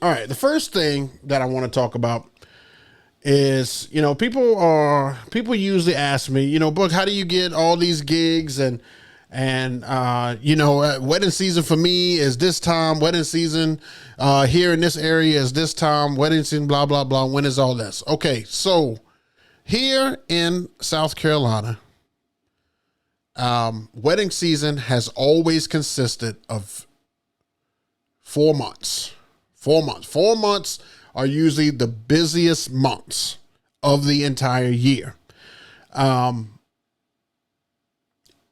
All right. The first thing that I want to talk about is, people usually ask me, Book, how do you get all these gigs? And wedding season for me is this time, wedding season here in this area is this time, wedding season, blah, blah, blah. When is all this? Okay. So here in South Carolina, wedding season has always consisted of 4 months. 4 months. 4 months are usually the busiest months of the entire year.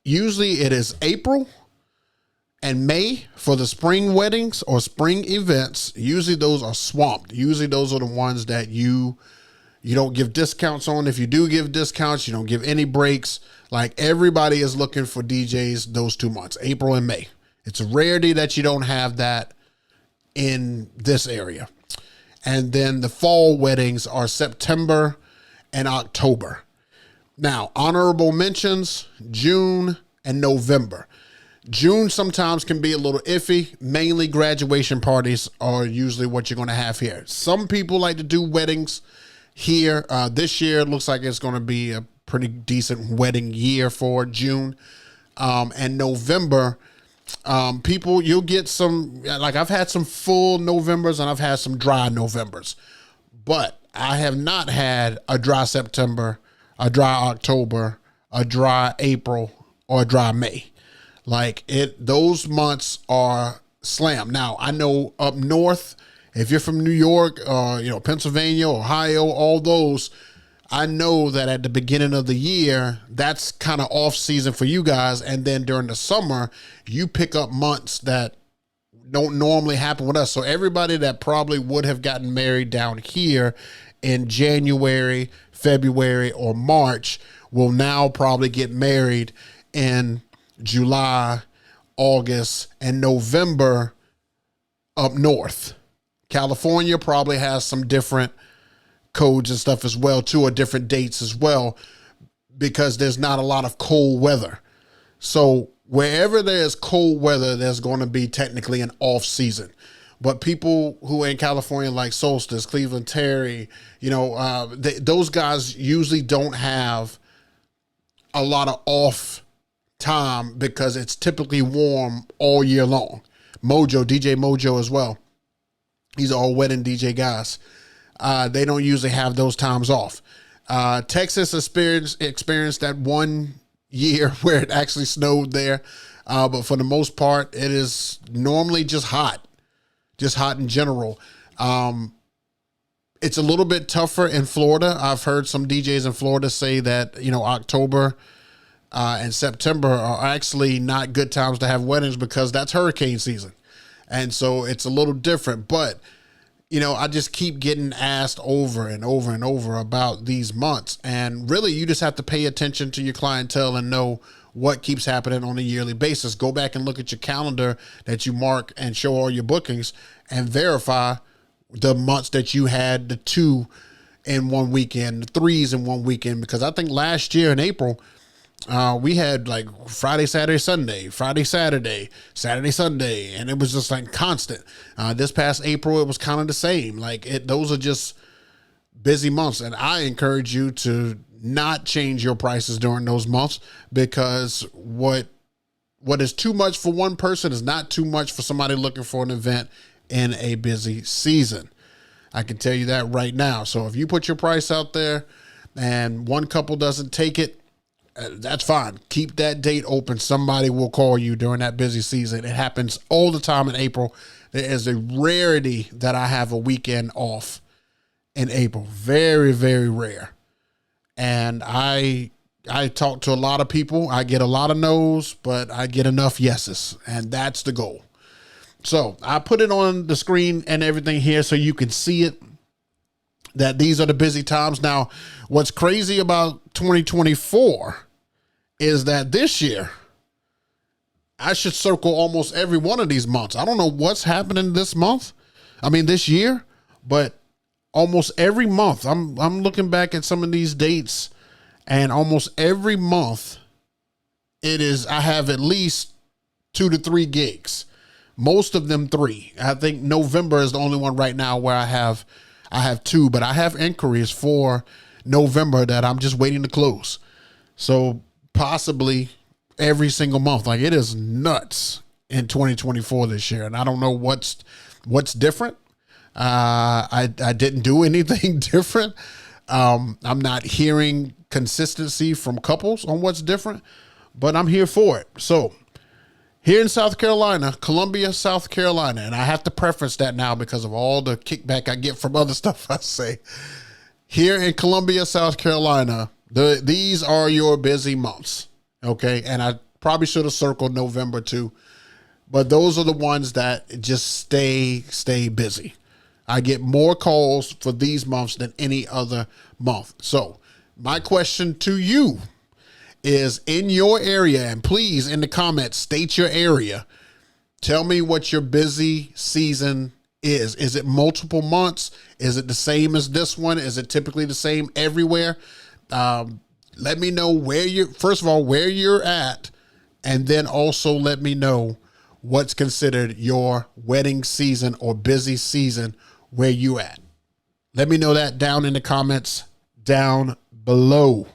Usually it is April and May for the spring weddings or spring events. Usually those are swamped. Usually those are the ones that you don't give discounts on. If you do give discounts, you don't give any breaks. Like, everybody is looking for DJs those 2 months, April and May. It's a rarity that you don't have that in this area. And then the fall weddings are September and October. Now, honorable mentions, June and November. June sometimes can be a little iffy. Mainly graduation parties are usually what you're going to have here. Some people like to do weddings here. This year, it looks like it's going to be a pretty decent wedding year for June. And November, you'll get some, like, I've had some full Novembers and I've had some dry Novembers, but I have not had a dry September, a dry October, a dry April, or a dry May. Those months are slammed. Now, I know up north, if you're from New York, Pennsylvania, Ohio, all those, I know that at the beginning of the year, that's kind of off season for you guys. And then during the summer, you pick up months that don't normally happen with us. So everybody that probably would have gotten married down here in January, February, or March will now probably get married in July, August, and November up north. California probably has some different codes and stuff as well too, or different dates as well, because there's not a lot of cold weather. So wherever there's cold weather, there's going to be technically an off season. But people who are in California, like Solstice, Cleveland, Terry, those guys usually don't have a lot of off time because it's typically warm all year long. DJ Mojo as well. These are all wedding DJ guys. They don't usually have those times off. Texas experienced that one year where it actually snowed there. But for the most part, it is normally just hot in general. It's a little bit tougher in Florida. I've heard some DJs in Florida say that, October and September are actually not good times to have weddings because that's hurricane season. And so it's a little different, but I just keep getting asked over and over and over about these months. And really, you just have to pay attention to your clientele and know what keeps happening on a yearly basis. Go back and look at your calendar that you mark and show all your bookings and verify the months that you had the 2 in one weekend, the 3s in one weekend. Because I think last year in April, we had like Friday, Saturday, Sunday, Friday, Saturday, Saturday, Sunday, and it was just like constant. This past April, it was kind of the same. Those are just busy months, and I encourage you to not change your prices during those months, because what is too much for one person is not too much for somebody looking for an event in a busy season. I can tell you that right now. So if you put your price out there and one couple doesn't take it, that's fine. Keep that date open. Somebody will call you during that busy season. It happens all the time in April. There is a rarity that I have a weekend off in April. Very, very rare. And I talk to a lot of people. I get a lot of no's, but I get enough yeses. And that's the goal. So I put it on the screen and everything here so you can see it, that these are the busy times. Now, what's crazy about 2024 is that this year, I should circle almost every one of these months. I don't know what's happening this year, but almost every month, I'm looking back at some of these dates, and almost every month I have at least 2 to 3 gigs. Most of them 3. I think November is the only one right now where I have 2, but I have inquiries for November that I'm just waiting to close. So possibly every single month. Like, it is nuts in 2024 this year, and I don't know what's different. I didn't do anything different. I'm not hearing consistency from couples on what's different, but I'm here for it. So here in South Carolina, Columbia, South Carolina, and I have to preface that now because of all the kickback I get from other stuff I say. Here in Columbia, South Carolina, these are your busy months, okay? And I probably should have circled November too, but those are the ones that just stay busy. I get more calls for these months than any other month. So my question to you is, in your area, and please in the comments, state your area. Tell me what your busy season is. Is it multiple months? Is it the same as this one? Is it typically the same everywhere? Let me know first of all, where you're at, and then also let me know what's considered your wedding season or busy season where you at. Let me know that down in the comments down below.